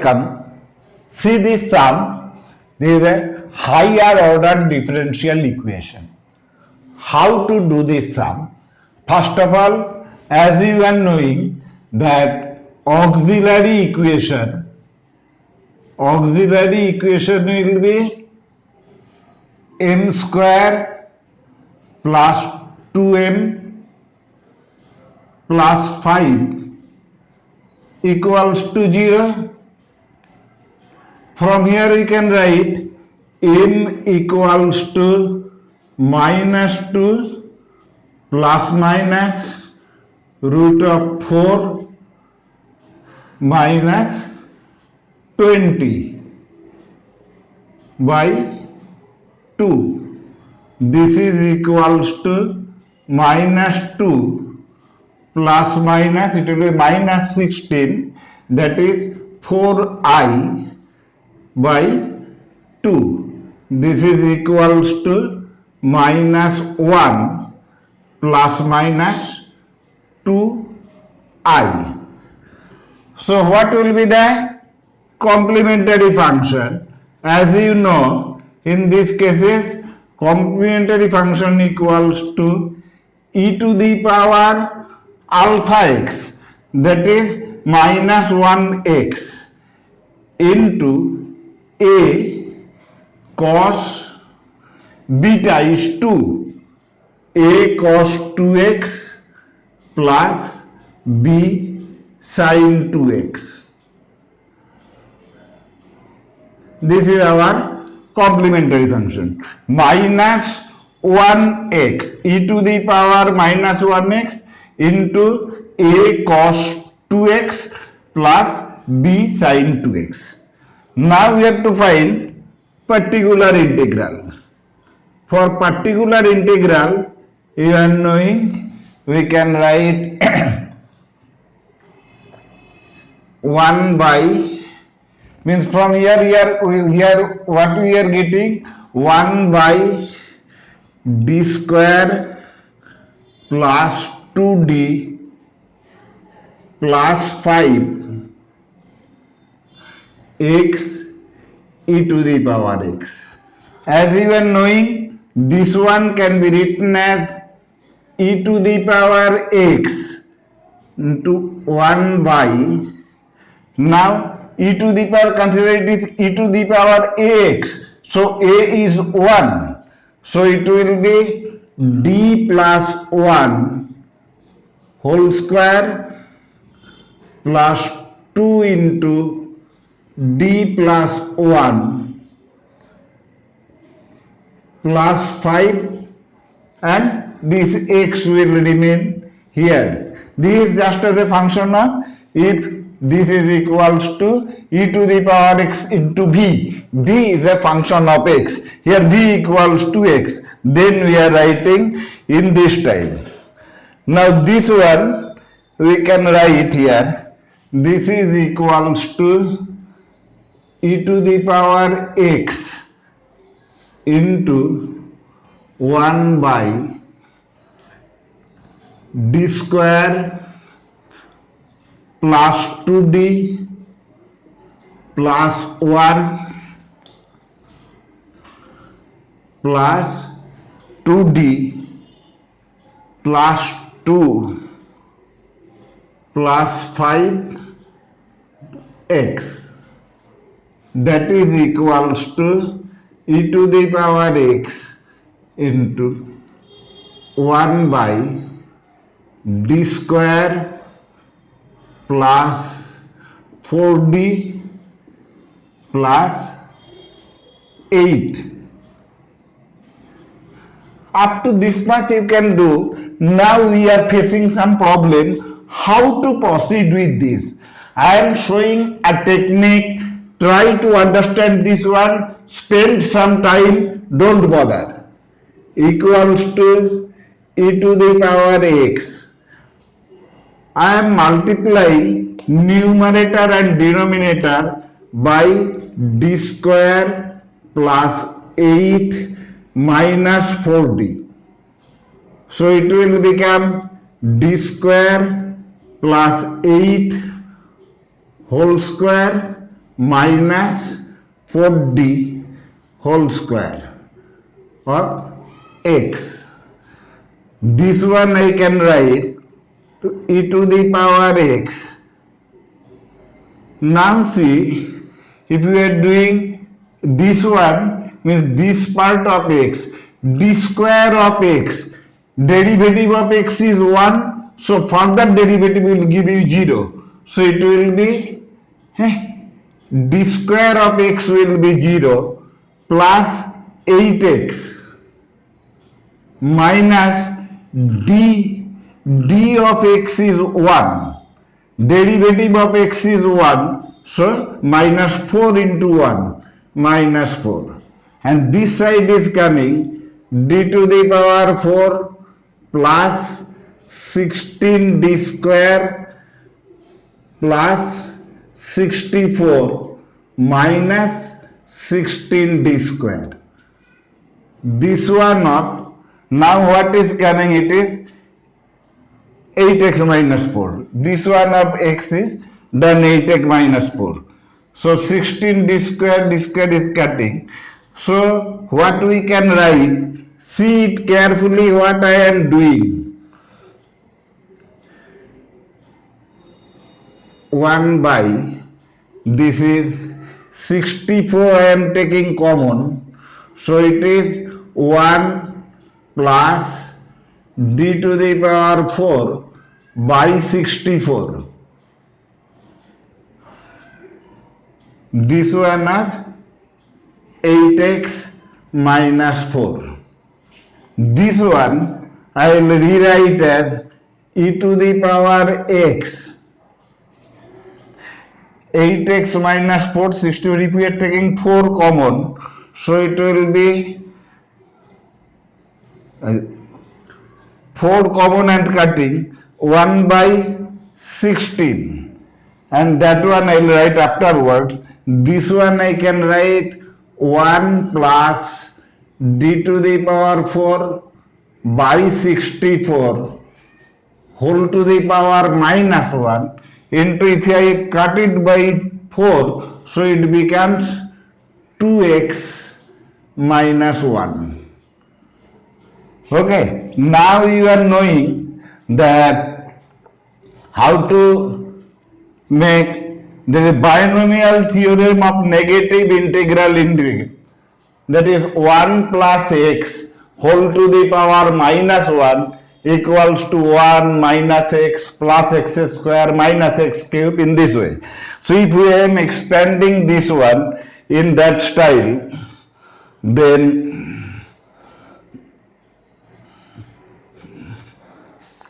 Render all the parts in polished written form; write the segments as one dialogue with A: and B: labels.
A: Come, see this sum. This is a higher order differential equation. How to do this sum? First of all, as you are knowing that auxiliary equation will be m square plus 2m plus 5 equals to 0. From here we can write m equals to minus 2 plus minus root of 4 minus 20 by 2. This is equals to minus 2 plus minus, it will be minus 16, that is 4i by 2. This is equals to minus 1 plus minus 2i. So what will be the complementary function? As you know, in these cases, complementary function equals to e to the power alpha x, that is minus 1x, into a cos beta is 2, a cos 2x plus b sin 2x. This is our complementary function. Minus 1x, e to the power minus 1x into a cos 2x plus b sin 2x. Now we have to find particular integral. For particular integral, you are knowing, we can write 1 by, means from here what we are getting, 1 by d square plus 2d plus 5 x e to the power x. As you are knowing, this one can be written as e to the power x into 1 by, now e to the power, consider it is e to the power ax, so a is 1, so it will be d plus 1 whole square plus 2 into d plus 1 plus 5, and this x will remain here. This is just as a function of, if this is equals to e to the power x into b, b is a function of x, here b equals to x, then we are writing in this time. Now this one we can write here, this is equals to e to the power x into 1 by d square plus 2d plus 1 plus 2d plus 2 plus 5x, that is equals to e to the power x into 1 by d square plus 4d plus 8. Up to this much you can do. Now we are facing some problem how to proceed with this. I am showing a technique. Try to understand this one, spend some time, don't bother. Equals to e to the power x. I am multiplying numerator and denominator by d square plus 8 minus 4d. So it will become d square plus 8 whole square minus 4d whole square of x. This one I can write to e to the power x. Now see, if we are doing this one, means this part of x, d square of x, derivative of x is 1, so further derivative will give you 0. So it will be d square of x will be 0 plus 8x minus d of x is 1. Derivative of x is 1, so minus 4 into 1, minus 4. And this side is coming d to the power 4 plus 16 d square plus 64 minus 16 d square. This one up. Now what is coming? It is 8x minus 4. This one of x is done 8x minus 4. So 16 d square is cutting. So what we can write? See it carefully what I am doing. 1 by, this is 64 I am taking common. So it is 1 plus d to the power 4 by 64. This one are 8x minus 4. This one I will rewrite as e to the power x. 8x minus 4, 64, if we are taking 4 common, so it will be 4 common and cutting 1 by 16, and that one I will write afterwards. This one I can write 1 plus d to the power 4 by 64 whole to the power minus 1 into, if I cut it by 4, so it becomes 2x minus 1. Okay, now you are knowing that how to make the binomial theorem of negative integral integral, that is 1 plus x whole to the power minus 1 equals to 1 minus x plus x square minus x cube, in this way. So if we am expanding this one in that style, then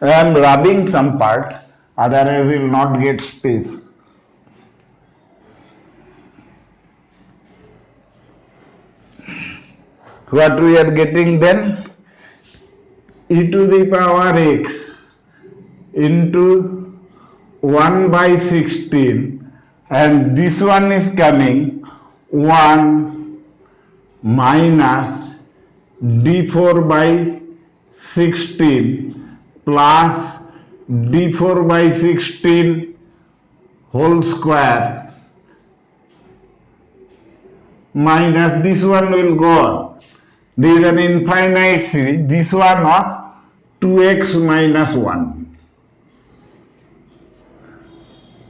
A: I am rubbing some part, otherwise we will not get space. What we are getting then? E to the power x into 1 by 16, and this one is coming 1 minus d4 by 16 plus d4 by 16 whole square minus this one will go on. This is an infinite series. This one of 2x minus 1.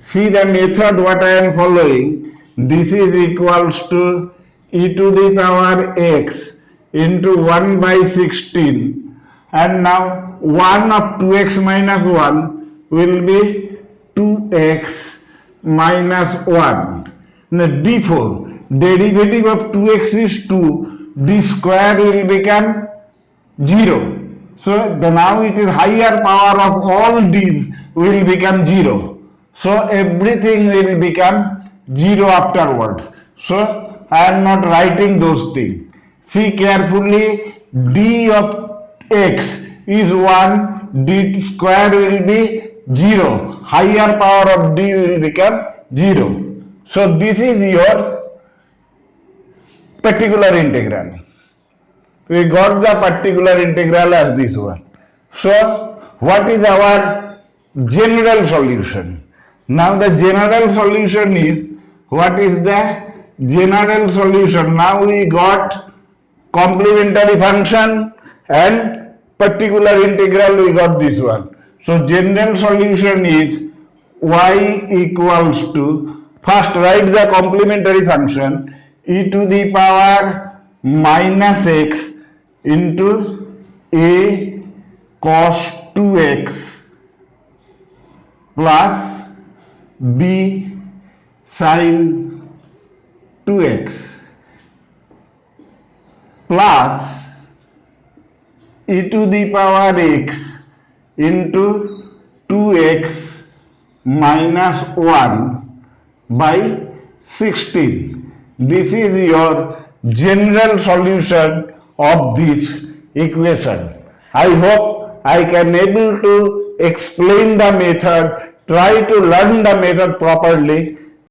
A: See the method what I am following. This is equals to e to the power x into 1 by 16, and now 1 of 2x minus 1 will be 2x minus 1. Now d4, derivative of 2x is 2, d square will become 0. So now it is higher power of all these will become 0. So everything will become 0 afterwards. So I am not writing those things. See carefully, d of x is 1, d square will be 0. Higher power of d will become 0. So this is your particular integral. We got the particular integral as this one. So what is our general solution? Now the general solution is What is the general solution? Now we got complementary function and particular integral, we got this one. So general solution is y equals to, first write the complementary function, e to the power minus x into a cos 2x plus b sin 2x plus e to the power x into 2x minus 1 by 16. This is your general solution of this equation. I hope I can able to explain the method. Try to learn the method properly